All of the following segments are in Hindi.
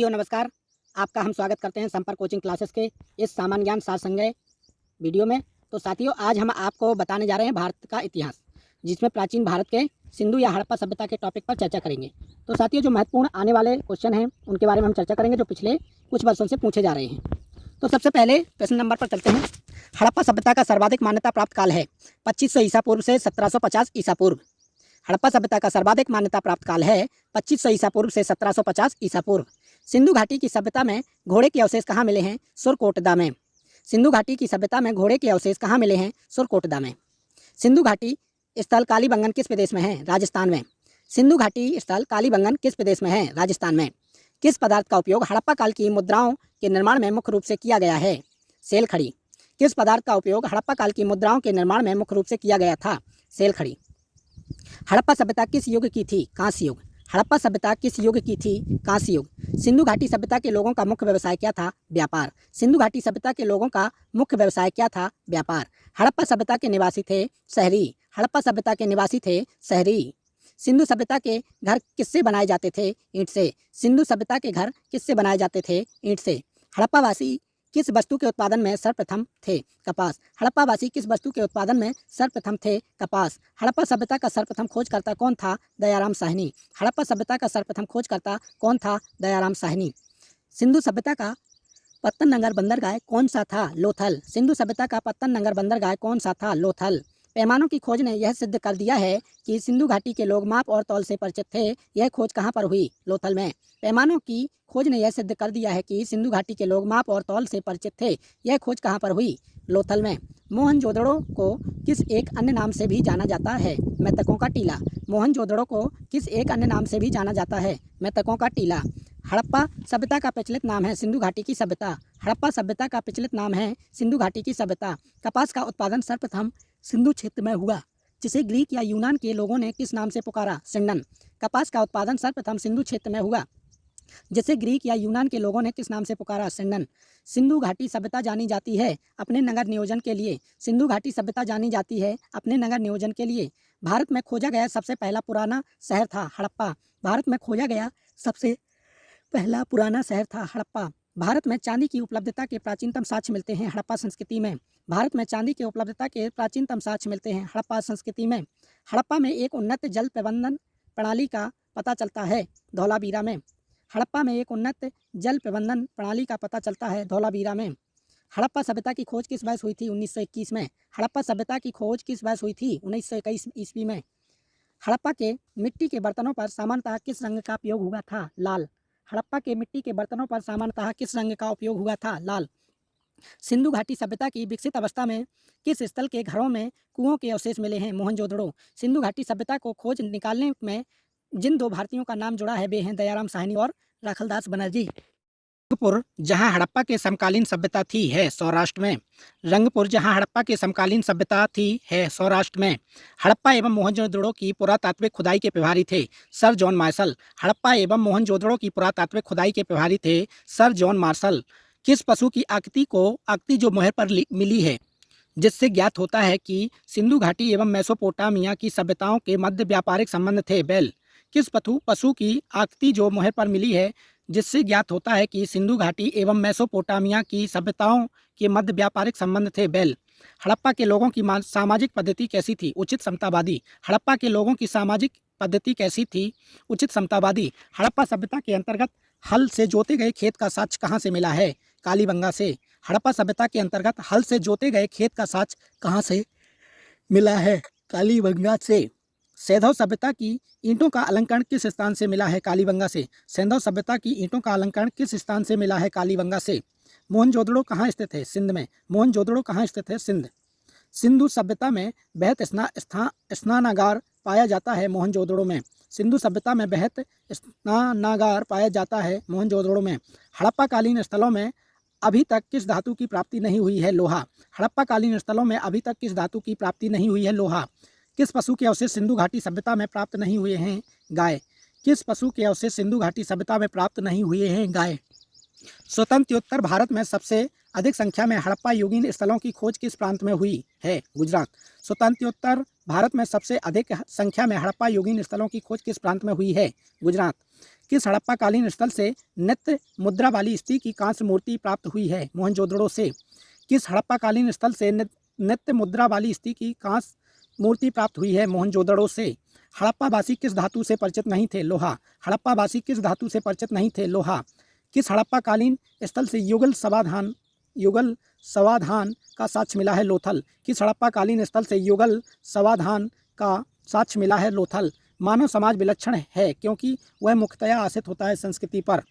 नमस्कार। आपका हम स्वागत करते हैं संपर्क कोचिंग क्लासेस के इस सामान्य ज्ञान सार संग्रह वीडियो में। तो साथियों, आज हम आपको बताने जा रहे हैं भारत का इतिहास, जिसमें प्राचीन भारत के सिंधु या हड़प्पा सभ्यता के टॉपिक पर चर्चा करेंगे। तो साथियों, जो महत्वपूर्ण आने वाले क्वेश्चन हैं उनके बारे में हम चर्चा करेंगे, जो पिछले कुछ वर्षों से पूछे जा रहे हैं। तो सबसे पहले प्रश्न नंबर पर चलते हैं। हड़प्पा सभ्यता का सर्वाधिक मान्यता प्राप्त काल है 2500 ईसा पूर्व से 1750 ईसा पूर्व। हड़प्पा सभ्यता का सर्वाधिक मान्यता प्राप्त काल है 2500 ईसा पूर्व से 1750 ईसा पूर्व। सिंधु घाटी की सभ्यता में घोड़े के अवशेष कहाँ मिले हैं? सुरकोटदा में। सिंधु घाटी की सभ्यता में घोड़े के अवशेष कहाँ मिले हैं? सुरकोटदा में। सिंधु घाटी स्थल कालीबंगन किस प्रदेश में है? राजस्थान में। सिंधु घाटी स्थल कालीबंगन किस प्रदेश में है? राजस्थान में। किस पदार्थ का उपयोग हड़प्पा काल की मुद्राओं के निर्माण में मुख्य रूप से किया गया है? सेल खड़ी। किस पदार्थ का उपयोग हड़प्पा काल की मुद्राओं के निर्माण में मुख्य रूप से किया गया था? सेल खड़ी। हड़प्पा सभ्यता किस युग की थी? कांस्य युग। हड़प्पा सभ्यता किस युग की थी? कांस्य युग। सिंधु घाटी सभ्यता के लोगों का मुख्य व्यवसाय क्या था? व्यापार। सिंधु घाटी सभ्यता के लोगों का मुख्य व्यवसाय क्या था? व्यापार। हड़प्पा सभ्यता के निवासी थे शहरी। हड़प्पा सभ्यता के निवासी थे शहरी। सिंधु सभ्यता के घर किससे बनाए जाते थे? ईंट से। सिंधु सभ्यता के घर किससे बनाए जाते थे? ईंट से। हड़प्पावासी किस वस्तु के उत्पादन में सर्वप्रथम थे? कपास। हड़प्पावासी किस वस्तु के उत्पादन में सर्वप्रथम थे? कपास। हड़प्पा सभ्यता का सर्वप्रथम खोजकर्ता कौन था? दयाराम साहनी। हड़प्पा सभ्यता का सर्वप्रथम खोजकर्ता कौन था? दयाराम साहनी। सिंधु सभ्यता का पत्तन नगर बंदरगाह कौन सा था? लोथल। सिंधु सभ्यता का पत्तन नगर बंदरगाह कौन सा था? लोथल। पैमानों की खोज ने यह सिद्ध कर दिया है कि सिंधु घाटी के लोग माप और तौल से परिचित थे। यह खोज कहाँ पर हुई? लोथल में। पैमानों की खोज ने यह सिद्ध कर दिया है कि सिंधु घाटी के लोग माप और तौल से परिचित थे। यह खोज कहाँ पर हुई? लोथल में। मोहनजोदड़ो को किस एक अन्य नाम से भी जाना जाता है? मृतकों का टीला। मोहनजोदड़ो को किस एक अन्य नाम से भी जाना जाता है? मृतकों का टीला। हड़प्पा सभ्यता का प्रचलित नाम है सिंधु घाटी की सभ्यता। हड़प्पा सभ्यता का प्रचलित नाम है सिंधु घाटी की सभ्यता। कपास का उत्पादन सर्वप्रथम सिंधु क्षेत्र में हुआ, जिसे ग्रीक या यूनान के लोगों ने किस नाम से पुकारा? सिंडन। कपास का उत्पादन सर्वप्रथम सिंधु क्षेत्र में हुआ, जिसे ग्रीक या यूनान के लोगों ने किस नाम से पुकारा? सिंडन। सिंधु घाटी सभ्यता जानी जाती है अपने नगर नियोजन के लिए। सिंधु घाटी सभ्यता जानी जाती है अपने नगर नियोजन के लिए। भारत में खोजा गया सबसे पहला पुराना शहर था हड़प्पा। भारत में खोजा गया सबसे पहला पुराना शहर था हड़प्पा। भारत में चांदी की उपलब्धता के प्राचीनतम साक्ष्य मिलते हैं हड़प्पा संस्कृति में। भारत में चांदी की उपलब्धता के प्राचीनतम साक्ष्य मिलते हैं हड़प्पा संस्कृति में। हड़प्पा में एक उन्नत जल प्रबंधन प्रणाली का पता चलता है धौलावीरा में। हड़प्पा में एक उन्नत जल प्रबंधन प्रणाली का पता चलता है धौलावीरा में। हड़प्पा सभ्यता की खोज किस वर्ष हुई थी? 1921 में। हड़प्पा सभ्यता की खोज किस वर्ष हुई थी? 1921 ईस्वी में। हड़प्पा के मिट्टी के बर्तनों पर सामान्यतः किस रंग का उपयोग हुआ था? लाल। हड़प्पा के मिट्टी के बर्तनों पर सामान्यतः किस रंग का उपयोग हुआ था? लाल। सिंधु घाटी सभ्यता की विकसित अवस्था में किस स्थल के घरों में कुओं के अवशेष मिले हैं? मोहनजोदड़ो। सिंधु घाटी सभ्यता को खोज निकालने में जिन दो भारतीयों का नाम जुड़ा है वे हैं दयाराम साहनी और राखलदास बनर्जी। रंगपुर जहां हड़प्पा के समकालीन सभ्यता थी है सौराष्ट्र में। रंगपुर जहां हड़प्पा के समकालीन सभ्यता थी है सौराष्ट्र में। हड़प्पा एवं मोहनजोदड़ो की पुरातात्विक खुदाई के प्रभारी थे सर जॉन मार्शल। हड़प्पा एवं मोहनजोदड़ो की पुरातात्विक खुदाई के प्रभारी थे सर जॉन मार्शल। किस पशु की आकृति जो मोहर पर मिली है, जिससे ज्ञात होता है कि सिंधु घाटी एवं मेसोपोटामिया की सभ्यताओं के मध्य व्यापारिक संबंध थे? बैल। किस पशु की आकृति जो मोहर पर मिली है, जिससे ज्ञात होता है कि सिंधु घाटी एवं मेसोपोटामिया की सभ्यताओं के मध्य व्यापारिक संबंध थे? बैल। हड़प्पा के लोगों की सामाजिक पद्धति कैसी थी? उचित समतावादी। हड़प्पा के लोगों की सामाजिक पद्धति कैसी थी? उचित समतावादी। हड़प्पा सभ्यता के अंतर्गत हल से जोते गए खेत का साक्ष्य कहाँ से मिला है? कालीबंगा से। हड़प्पा सभ्यता के अंतर्गत हल से जोते गए खेत का साक्ष्य कहाँ से मिला है? कालीबंगा से। सैंधव सभ्यता की ईंटों का अलंकरण किस स्थान से मिला है? कालीबंगा से। सैंधव सभ्यता की ईंटों का अलंकरण किस स्थान से मिला है? कालीबंगा से। मोहनजोदड़ो कहाँ स्थित है? सिंध में। मोहनजोदड़ो कहाँ स्थित है? सिंध। सिंधु सभ्यता में बेहद स्नानागार पाया जाता है मोहनजोदड़ो में। सिंधु सभ्यता में बेहद स्नानागार पाया जाता है मोहनजोदड़ो में। हड़प्पा कालीन स्थलों में अभी तक किस धातु की प्राप्ति नहीं हुई है? लोहा। हड़प्पा कालीन स्थलों में अभी तक किस धातु की प्राप्ति नहीं हुई है? लोहा। किस पशु के अवशेष सिंधु घाटी सभ्यता में प्राप्त नहीं हुए हैं? गाय। किस पशु के अवशेष सिंधु घाटी सभ्यता में प्राप्त नहीं हुए हैं? गाय। स्वतंत्रोत्तर भारत में सबसे अधिक संख्या में हड़प्पा युगीन स्थलों की खोज किस प्रांत में हुई है? गुजरात। स्वतंत्रोत्तर भारत में सबसे अधिक संख्या में हड़प्पा युगीन स्थलों की खोज किस प्रांत में हुई है? गुजरात। किस हड़प्पाकालीन स्थल से नित्य मुद्रा वाली स्त्री की कांस्य मूर्ति प्राप्त हुई है? मोहनजोदड़ो से। किस हड़प्पाकालीन स्थल से नित्य मुद्रा वाली स्त्री की कांस्य मूर्ति प्राप्त हुई है? मोहनजोदड़ो से। हड़प्पावासी किस धातु से परिचित नहीं थे? लोहा। हड़प्पावासी किस धातु से परिचित नहीं थे? लोहा। किस हड़प्पाकालीन स्थल से युगल समाधान का साक्ष्य मिला है? लोथल। किस हड़प्पाकालीन स्थल से युगल समाधान का साक्ष्य मिला है? लोथल। मानव समाज विलक्षण है क्योंकि वह मुख्यतया आश्रित होता है संस्कृति पर।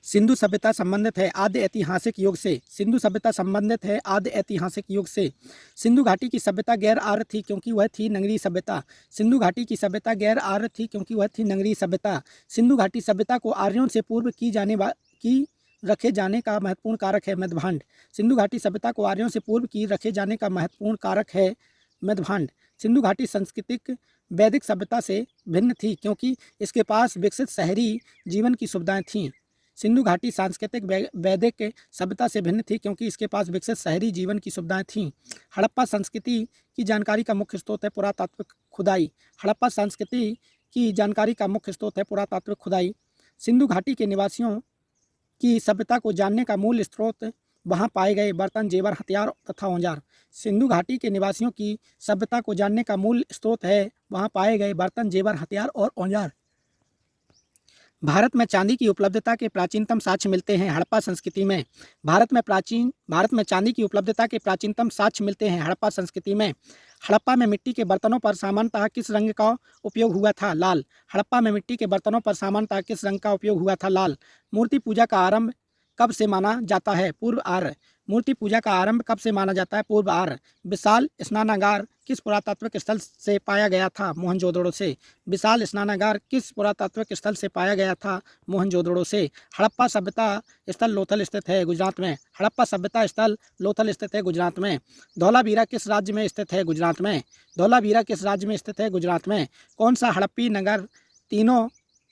सिंधु सभ्यता संबंधित है आद्य ऐतिहासिक युग से। सिंधु सभ्यता संबंधित है आद्य ऐतिहासिक युग से। सिंधु घाटी की सभ्यता गैर आर्य थी क्योंकि वह थी नगरीय सभ्यता। सिंधु घाटी की सभ्यता गैर आर्य थी क्योंकि वह थी नगरीय सभ्यता। सिंधु घाटी सभ्यता को आर्यों से पूर्व की रखे जाने का महत्वपूर्ण कारक है मध्यभांड। सिंधु घाटी सभ्यता को आर्यों से पूर्व की रखे जाने का महत्वपूर्ण कारक है मध्यभांड। सिंधु घाटी सांस्कृतिक वैदिक सभ्यता से भिन्न थी क्योंकि इसके पास विकसित शहरी जीवन की सुविधाएं थीं। सिंधु घाटी सांस्कृतिक वैदिक सभ्यता से भिन्न थी क्योंकि इसके पास विकसित शहरी जीवन की सुविधाएं थीं। हड़प्पा संस्कृति की जानकारी का मुख्य स्रोत है पुरातात्विक खुदाई। हड़प्पा संस्कृति की जानकारी का मुख्य स्रोत है पुरातात्विक खुदाई। सिंधु घाटी के निवासियों की सभ्यता को जानने का मूल स्रोत वहाँ पाए गए बर्तन, जेवर, हथियार तथा औजार। सिंधु घाटी के निवासियों की सभ्यता को जानने का मूल स्रोत है वहाँ पाए गए बर्तन, जेवर, हथियार और औजार। भारत में चांदी की उपलब्धता के प्राचीनतम साक्ष्य मिलते हैं हड़प्पा संस्कृति में। भारत में चांदी की उपलब्धता के प्राचीनतम साक्ष्य मिलते हैं हड़प्पा संस्कृति में। हड़प्पा में मिट्टी के बर्तनों पर सामान्यतः किस रंग का उपयोग हुआ था? लाल। हड़प्पा में मिट्टी के बर्तनों पर सामान्यतः किस रंग का उपयोग हुआ था? लाल। मूर्ति पूजा का आरंभ कब से माना जाता है? पूर्व आर्य। मूर्ति पूजा का आरंभ कब से माना जाता है? पूर्व आर्य। विशाल स्नानागार किस पुरातात्विक स्थल से पाया गया था? मोहनजोदड़ो से। विशाल स्नानागार किस पुरातात्विक स्थल से पाया गया था? मोहनजोदड़ो से। हड़प्पा सभ्यता स्थल लोथल स्थित है गुजरात में। हड़प्पा सभ्यता स्थल लोथल स्थित है गुजरात में। धौलावीरा किस राज्य में स्थित है? गुजरात में। धौलावीरा किस राज्य में स्थित है? गुजरात में। कौन सा हड़प्पी नगर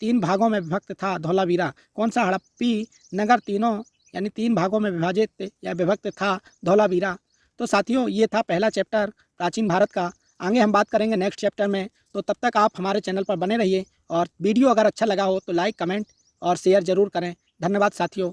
तीन भागों में विभक्त था? धौलावीरा। कौन सा हड़प्पी नगर तीन भागों में विभाजित या विभक्त था? धौलावीरा। तो साथियों, ये था पहला चैप्टर प्राचीन भारत का। आगे हम बात करेंगे नेक्स्ट चैप्टर में। तो तब तक आप हमारे चैनल पर बने रहिए और वीडियो अगर अच्छा लगा हो तो लाइक, कमेंट और शेयर ज़रूर करें। धन्यवाद साथियों।